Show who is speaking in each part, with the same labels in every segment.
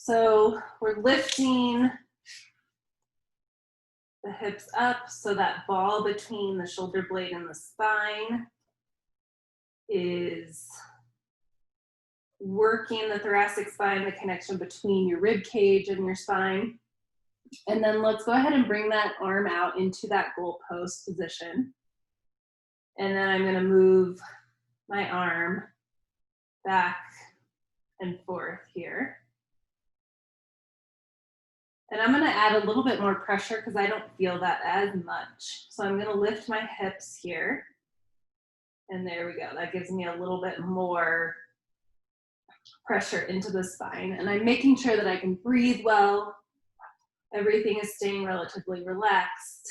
Speaker 1: So we're lifting the hips up so that ball between the shoulder blade and the spine is working the thoracic spine, the connection between your rib cage and your spine. And then let's go ahead and bring that arm out into that goalpost position. And then I'm gonna move my arm back and forth here. And I'm gonna add a little bit more pressure because I don't feel that as much. So I'm gonna lift my hips here. And there we go. That gives me a little bit more pressure into the spine. And I'm making sure that I can breathe well. Everything is staying relatively relaxed.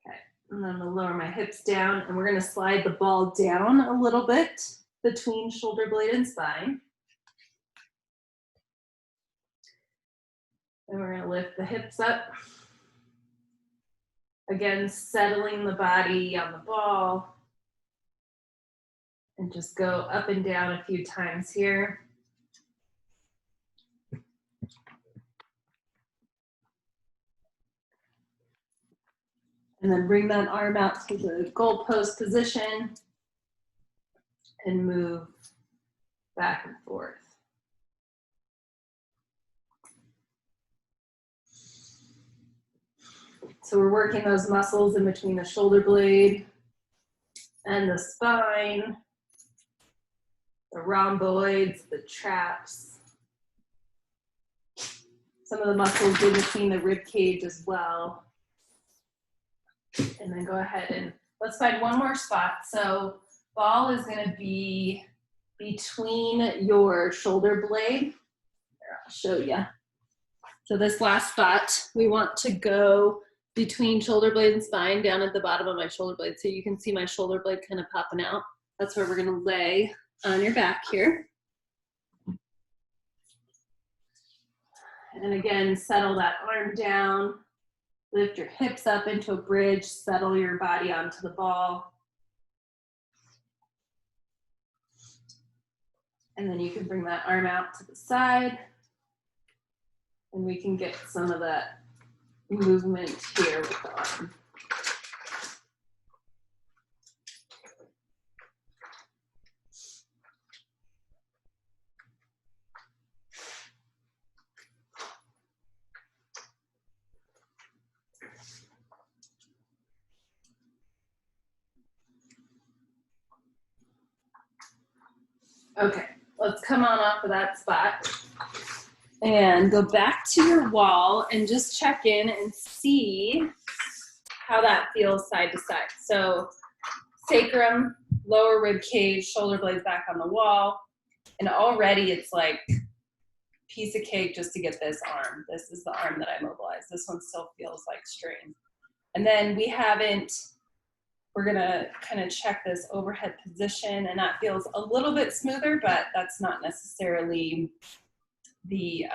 Speaker 1: Okay, and then I'm gonna lower my hips down and we're gonna slide the ball down a little bit between shoulder blade and spine. And we're gonna lift the hips up. Again, settling the body on the ball. And just go up and down a few times here. And then bring that arm out to the goalpost position and move back and forth. So we're working those muscles in between the shoulder blade and the spine, the rhomboids, the traps, some of the muscles in between the rib cage as well. And then go ahead and let's find one more spot. So ball is gonna be between your shoulder blade. Here, I'll show you. So this last spot, we want to go between shoulder blade and spine down at the bottom of my shoulder blade. So you can see my shoulder blade kind of popping out. That's where we're gonna lay on your back here. And again, settle that arm down. Lift your hips up into a bridge, settle your body onto the ball. And then you can bring that arm out to the side. And we can get some of that movement here with the arm. Okay, let's come on off of that spot and go back to your wall and just check in and see how that feels side to side. So sacrum, lower rib cage, shoulder blades back on the wall. And already it's like piece of cake just to get this arm. This is the arm that I mobilized. This one still feels like strain. And then we're gonna kind of check this overhead position, and that feels a little bit smoother, but that's not necessarily the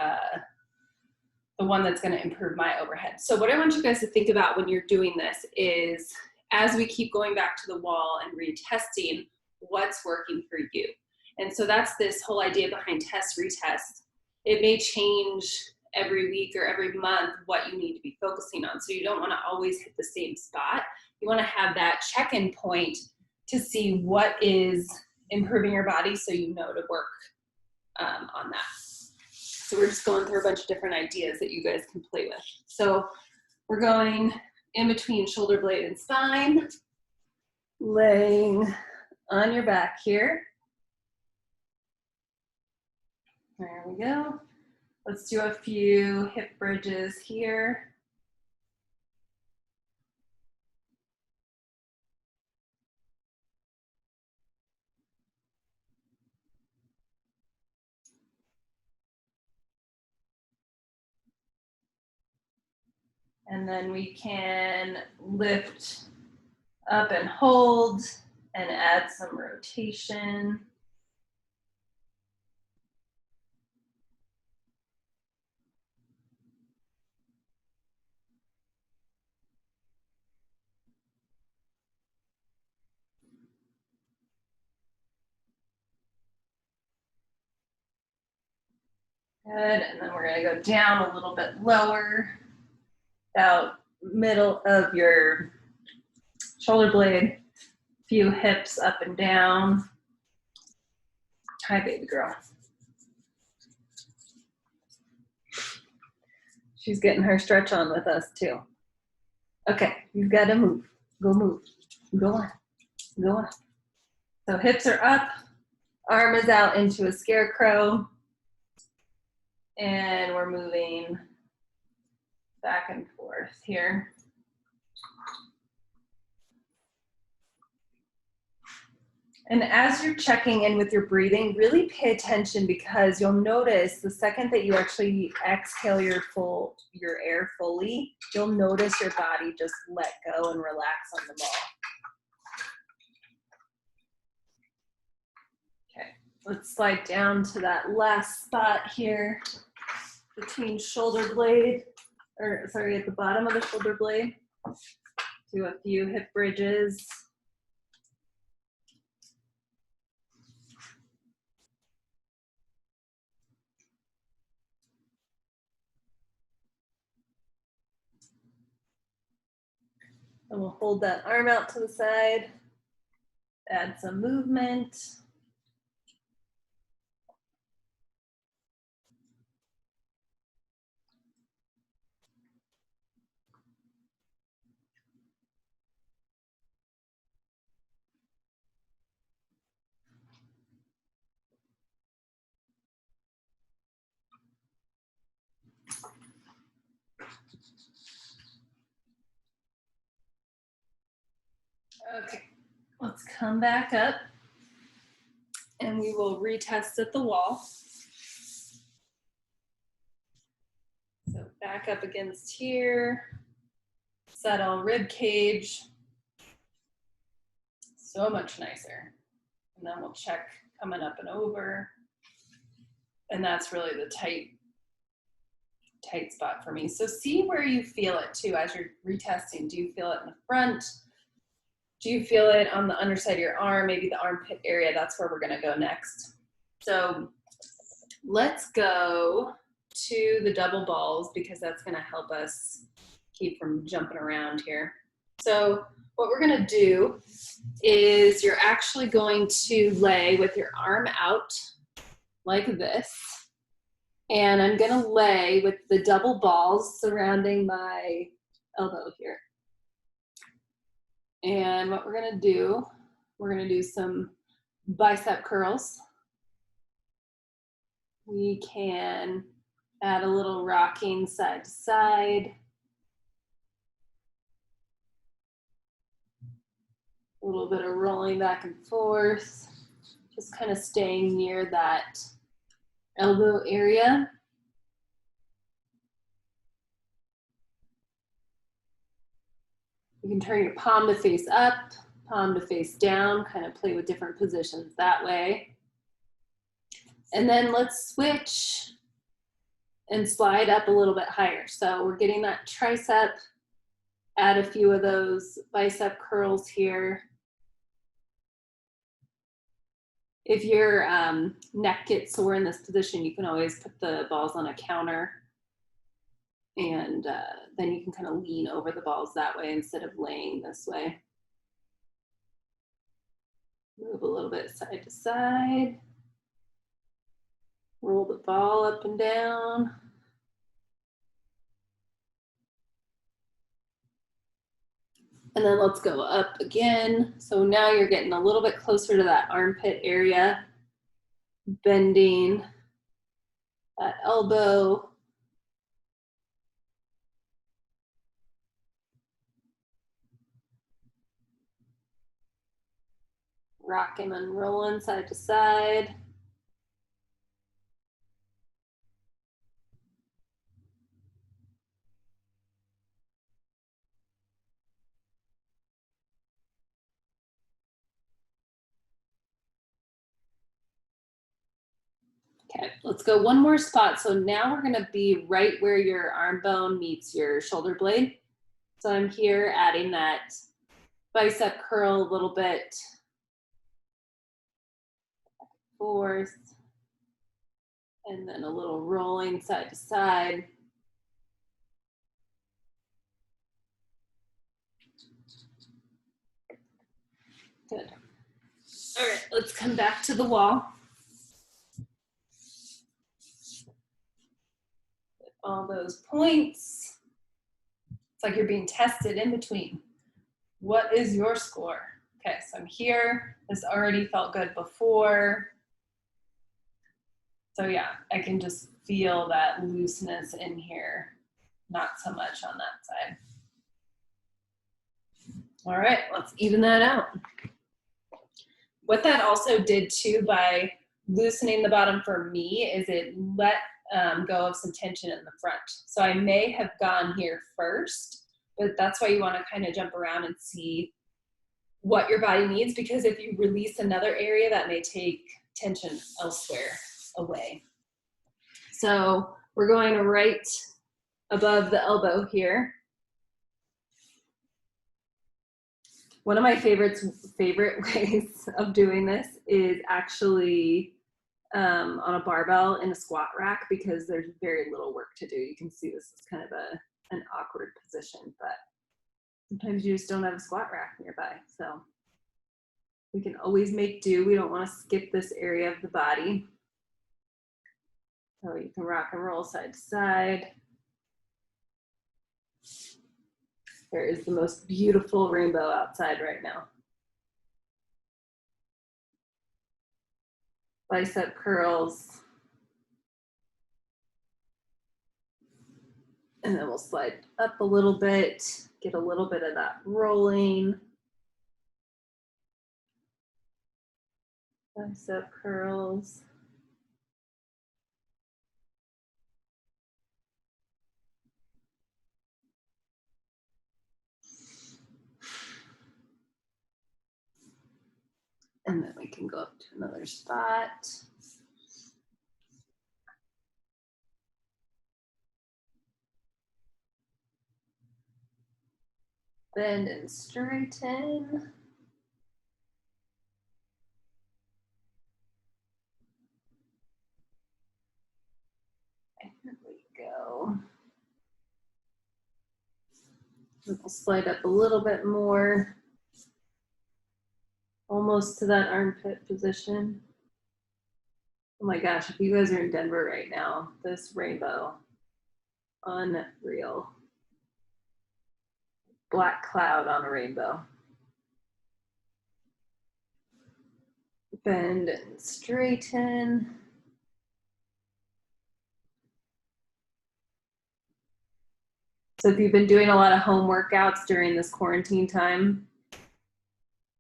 Speaker 1: one that's gonna improve my overhead. So what I want you guys to think about when you're doing this is, as we keep going back to the wall and retesting, what's working for you. And so that's this whole idea behind test, retest. It may change every week or every month what you need to be focusing on. So you don't wanna always hit the same spot. You wanna have that check-in point to see what is improving your body so you know to work on that. So we're just going through a bunch of different ideas that you guys can play with. So we're going in between shoulder blade and spine, laying on your back here. There we go. Let's do a few hip bridges here. And then we can lift up and hold and add some rotation. Good, and then we're gonna go down a little bit lower, about middle of your shoulder blade, few hips up and down. Hi, baby girl. She's getting her stretch on with us too. Okay, you've got to move. Go move. Go on. Go on. So hips are up, arm is out into a scarecrow, and we're moving back and forth here. And as you're checking in with your breathing, really pay attention, because you'll notice the second that you actually exhale your air fully, you'll notice your body just let go and relax on the ball. Okay, let's slide down to that last spot here between shoulder blade, or sorry, at the bottom of the shoulder blade. Do a few hip bridges. And we'll hold that arm out to the side, add some movement. Okay, let's come back up and we will retest at the wall. So back up against here, settle rib cage. So much nicer. And then we'll check coming up and over. And that's really the tight spot for me. So see where you feel it too as you're retesting. Do you feel it in the front? Do you feel it on the underside of your arm, maybe the armpit area? That's where we're gonna go next. So let's go to the double balls, because that's gonna help us keep from jumping around here. So what we're gonna do is you're actually going to lay with your arm out like this. And I'm gonna lay with the double balls surrounding my elbow here. And what we're gonna do some bicep curls. We can add a little rocking side to side. A little bit of rolling back and forth. Just kind of staying near that elbow area. You can turn your palm to face up, palm to face down, kind of play with different positions that way. And then let's switch and slide up a little bit higher. So we're getting that tricep, add a few of those bicep curls here. If your neck gets sore in this position, you can always put the balls on a counter, and then you can kind of lean over the balls that way instead of laying this way. Move a little bit side to side. Roll the ball up and down. And then let's go up again. So now you're getting a little bit closer to that armpit area, bending that elbow. Rocking and rolling side to side. Okay, let's go one more spot. So now we're gonna be right where your arm bone meets your shoulder blade. So I'm here adding that bicep curl a little bit. Forth. And then a little rolling side to side. Good. All right, let's come back to the wall. All those points. It's like you're being tested in between. What is your score? Okay, so I'm here. This already felt good before. So yeah, I can just feel that looseness in here. Not so much on that side. All right, let's even that out. What that also did too by loosening the bottom for me is it let go of some tension in the front. So I may have gone here first, but that's why you want to kind of jump around and see what your body needs, because if you release another area, that may take tension elsewhere away. So we're going right above the elbow here. One of my favorite ways of doing this is actually on a barbell in a squat rack, because there's very little work to do. You can see this is kind of an awkward position, but sometimes you just don't have a squat rack nearby. So we can always make do. We don't want to skip this area of the body. So you can rock and roll side to side. There is the most beautiful rainbow outside right now. Bicep curls. And then we'll slide up a little bit, get a little bit of that rolling. Bicep curls. And then we can go up to another spot. Bend and straighten. There we go. We'll slide up a little bit more. Almost to that armpit position. Oh my gosh, if you guys are in Denver right now, this rainbow, unreal. Black cloud on a rainbow. Bend and straighten. So if you've been doing a lot of home workouts during this quarantine time,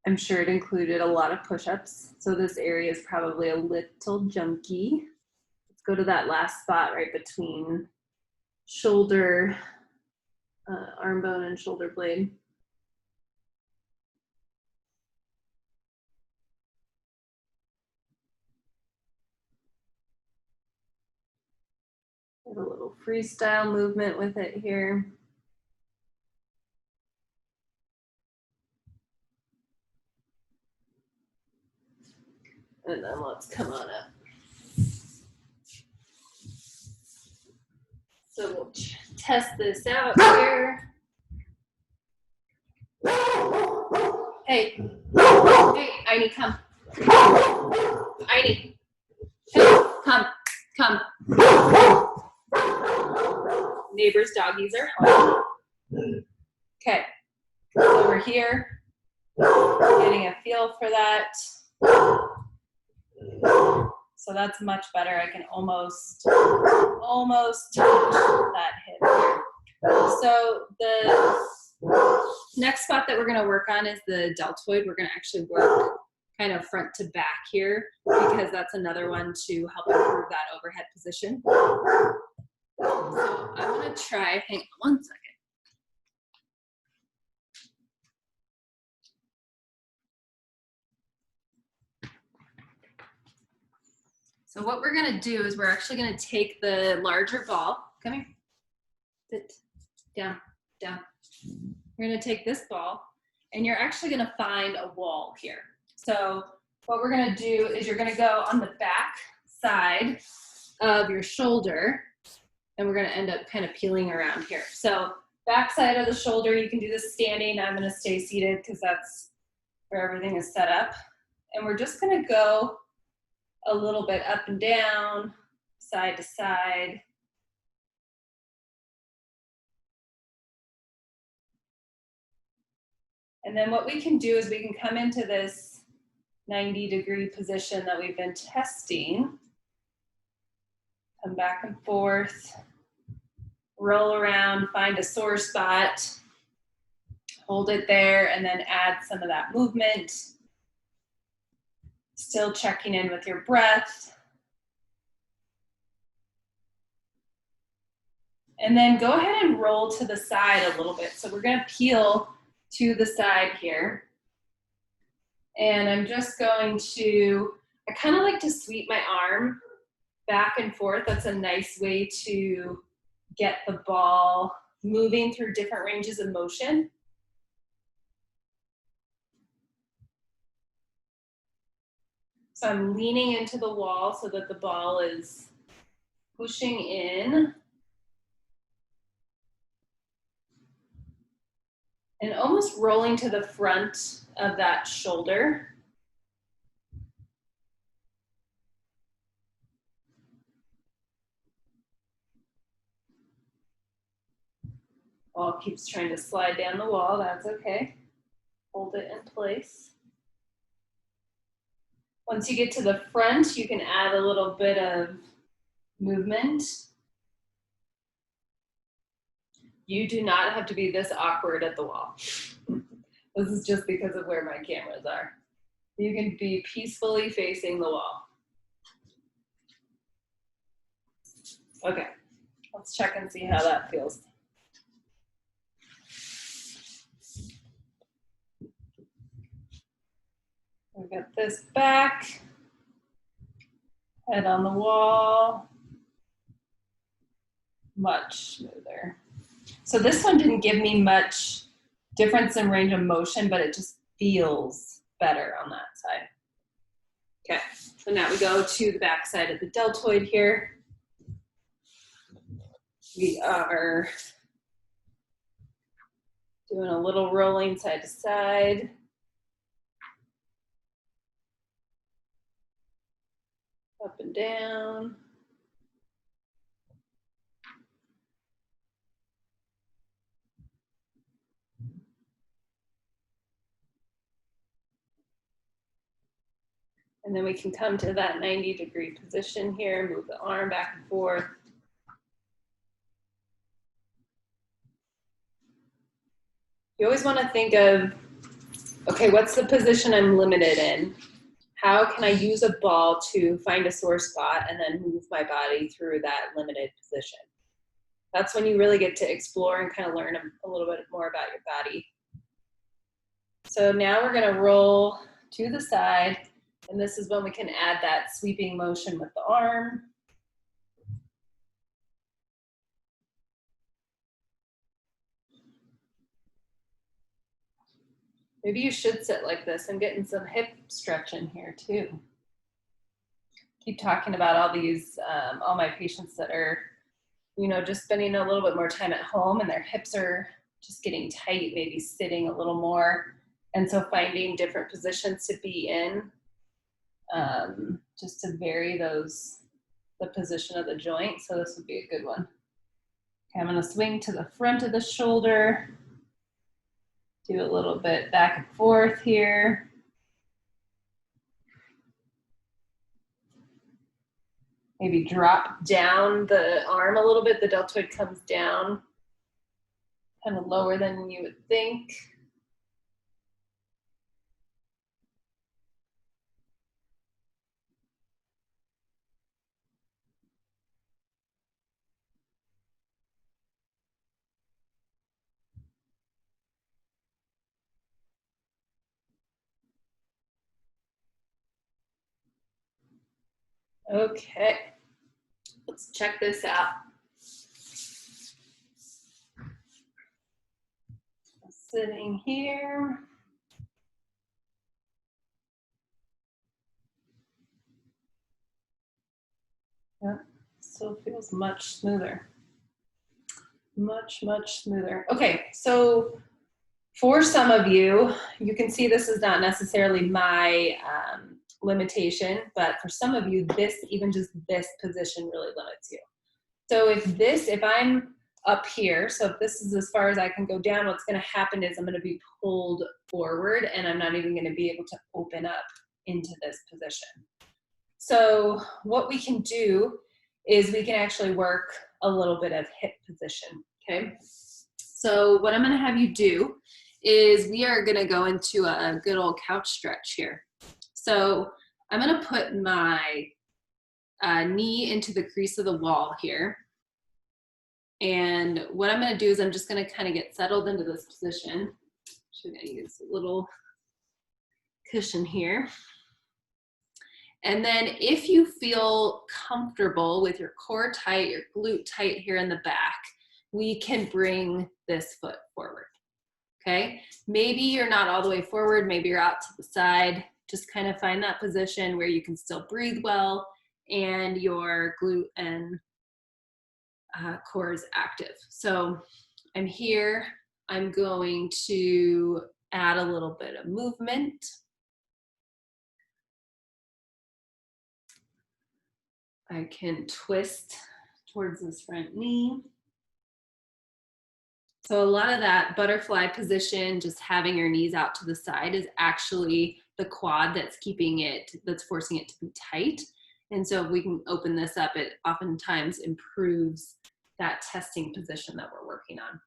Speaker 1: I'm sure it included a lot of push-ups. So this area is probably a little junky. Let's go to that last spot right between shoulder, arm bone and shoulder blade. Get a little freestyle movement with it here. And then let's come on up. So we'll test this out here. Hey, hey, Aini, come. Aini, hey, come. Neighbors' doggies are home. Okay, so we're here, getting a feel for that. So that's much better. I can almost touch that hip here. So the next spot that we're going to work on is the deltoid. We're going to actually work kind of front to back here, because that's another one to help improve that overhead position. So I'm going to try, hang on one second. So what we're going to do is we're actually going to take the larger ball. Come here. Sit. Down. We're going to take this ball, and you're actually going to find a wall here. So what we're going to do is you're going to go on the back side of your shoulder, and we're gonna end up kind of peeling around here. So back side of the shoulder, you can do this standing. I'm gonna stay seated because that's where everything is set up. And we're just gonna go a little bit up and down, side to side. And then what we can do is we can come into this 90-degree position that we've been testing. Come back and forth, roll around, find a sore spot, hold it there, and then add some of that movement. Still checking in with your breath. And then go ahead and roll to the side a little bit. So we're gonna peel to the side here. And I'm just going to, I kind of like to sweep my arm back and forth. That's a nice way to get the ball moving through different ranges of motion. So I'm leaning into the wall so that the ball is pushing in. And almost rolling to the front of that shoulder. Ball keeps trying to slide down the wall, that's okay. Hold it in place. Once you get to the front, you can add a little bit of movement. You do not have to be this awkward at the wall. This is just because of where my cameras are. You can be peacefully facing the wall. Okay, let's check and see how that feels. We got this back, head on the wall, much smoother. So this one didn't give me much difference in range of motion, but it just feels better on that side. Okay, so now we go to the back side of the deltoid here. We are doing a little rolling side to side. Up and down. And then we can come to that 90-degree position here, move the arm back and forth. You always want to think of, okay, what's the position I'm limited in? How can I use a ball to find a sore spot and then move my body through that limited position? That's when you really get to explore and kind of learn a little bit more about your body. So now we're going to roll to the side, and this is when we can add that sweeping motion with the arm. Maybe you should sit like this. I'm getting some hip stretch in here too. Keep talking about all these, all my patients that are, you know, just spending a little bit more time at home and their hips are just getting tight, maybe sitting a little more. And so finding different positions to be in, just to vary the position of the joint. So this would be a good one. Okay, I'm gonna swing to the front of the shoulder. Do a little bit back and forth here. Maybe drop down the arm a little bit. The deltoid comes down kind of lower than you would think. Okay, let's check this out. Sitting here. Yep. still feels much smoother. Much, much smoother. Okay, so for some of you, you can see this is not necessarily my limitation, but for some of you, even just this position really limits you. So if I'm up here, so if this is as far as I can go down, what's gonna happen is I'm gonna be pulled forward and I'm not even gonna be able to open up into this position. So what we can do is we can actually work a little bit of hip position, okay? So what I'm gonna have you do is we are gonna go into a good old couch stretch here. So I'm gonna put my knee into the crease of the wall here. And what I'm gonna do is I'm just gonna kind of get settled into this position. So I'm gonna use a little cushion here. And then if you feel comfortable with your core tight, your glute tight here in the back, we can bring this foot forward, okay? Maybe you're not all the way forward, maybe you're out to the side. Just kind of find that position where you can still breathe well and your glute and core is active. So I'm here, I'm going to add a little bit of movement. I can twist towards this front knee. So a lot of that butterfly position, just having your knees out to the side, is actually the quad that's that's forcing it to be tight. And so if we can open this up, it oftentimes improves that testing position that we're working on.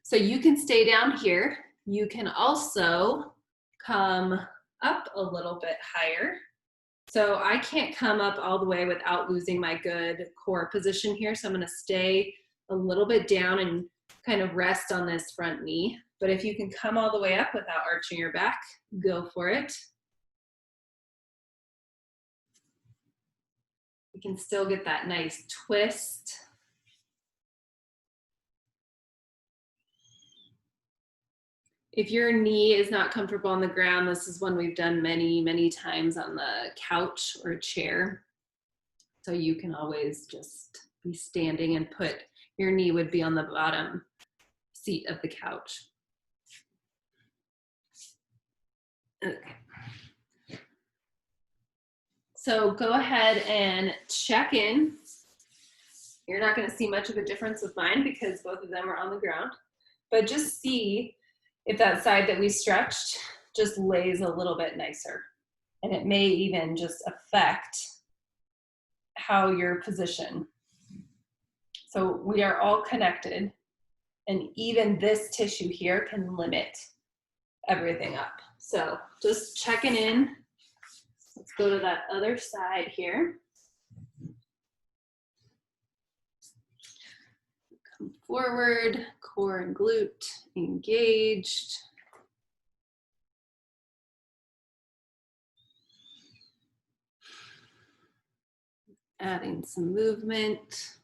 Speaker 1: So you can stay down here. You can also come up a little bit higher. So I can't come up all the way without losing my good core position here. So I'm gonna stay a little bit down and kind of rest on this front knee. But if you can come all the way up without arching your back, go for it. You can still get that nice twist. If your knee is not comfortable on the ground, this is one we've done many, many times on the couch or a chair. So you can always just be standing and your knee would be on the bottom seat of the couch. Okay. So go ahead and check in. You're not going to see much of a difference with mine because both of them are on the ground, but just see if that side that we stretched just lays a little bit nicer. And it may even just affect how you're positioned. So we are all connected, and even this tissue here can limit everything up. So just checking in. Let's go to that other side here. Come forward, core and glute engaged. Adding some movement.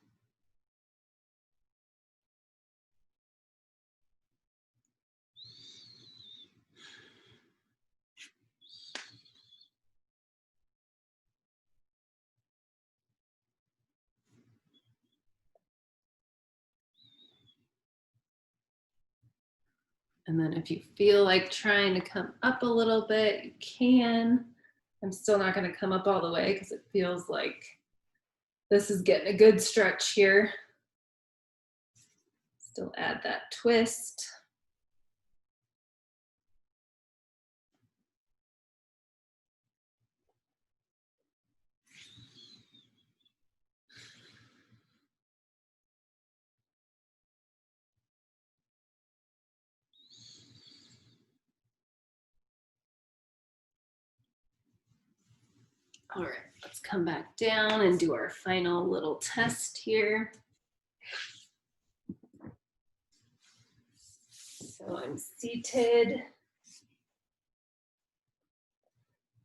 Speaker 1: And then if you feel like trying to come up a little bit, you can. I'm still not going to come up all the way because it feels like this is getting a good stretch here. Still add that twist. All right, let's come back down and do our final little test here. So I'm seated.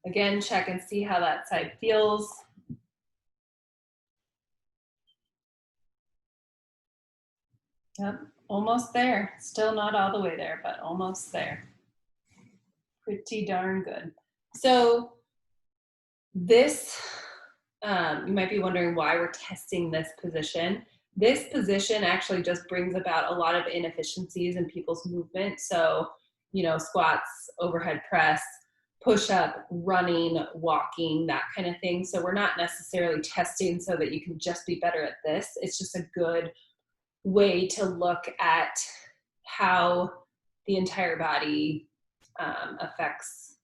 Speaker 1: Again, check and see how that side feels. Yep, almost there. Still not all the way there, but almost there. Pretty darn good. So this you might be wondering why we're testing this position. This position actually just brings about a lot of inefficiencies in people's movement. So, you know, squats, overhead press, push up, running, walking, that kind of thing. So we're not necessarily testing so that you can just be better at this. It's just a good way to look at how the entire body affects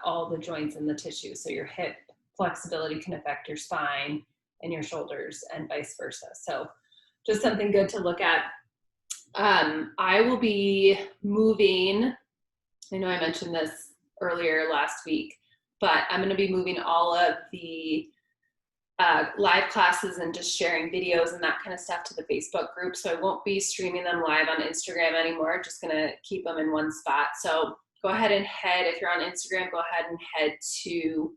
Speaker 1: all the joints and the tissue. So your hip flexibility can affect your spine and your shoulders and vice versa. So just something good to look at. I will be moving, I know I mentioned this earlier last week, but I'm going to be moving all of the live classes and just sharing videos and that kind of stuff to the Facebook group. So I won't be streaming them live on Instagram anymore. Just going to keep them in one spot. So go ahead and if you're on Instagram, go ahead and head to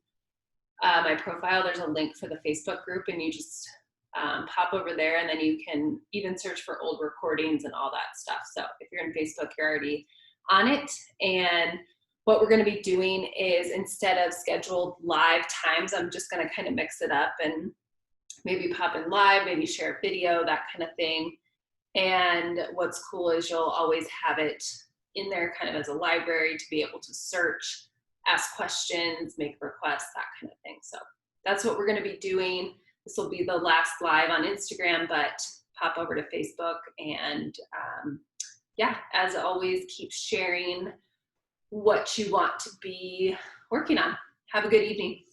Speaker 1: my profile. There's a link for the Facebook group, and you just pop over there, and then you can even search for old recordings and all that stuff. So if you're in Facebook, you're already on it. And what we're going to be doing is, instead of scheduled live times, I'm just going to kind of mix it up and maybe pop in live, maybe share a video, that kind of thing. And what's cool is you'll always have it in there kind of as a library to be able to search, ask questions, make requests, that kind of thing. So that's what we're going to be doing. This will be the last live on Instagram, but pop over to Facebook. And yeah, as always, keep sharing what you want to be working on. Have a good evening.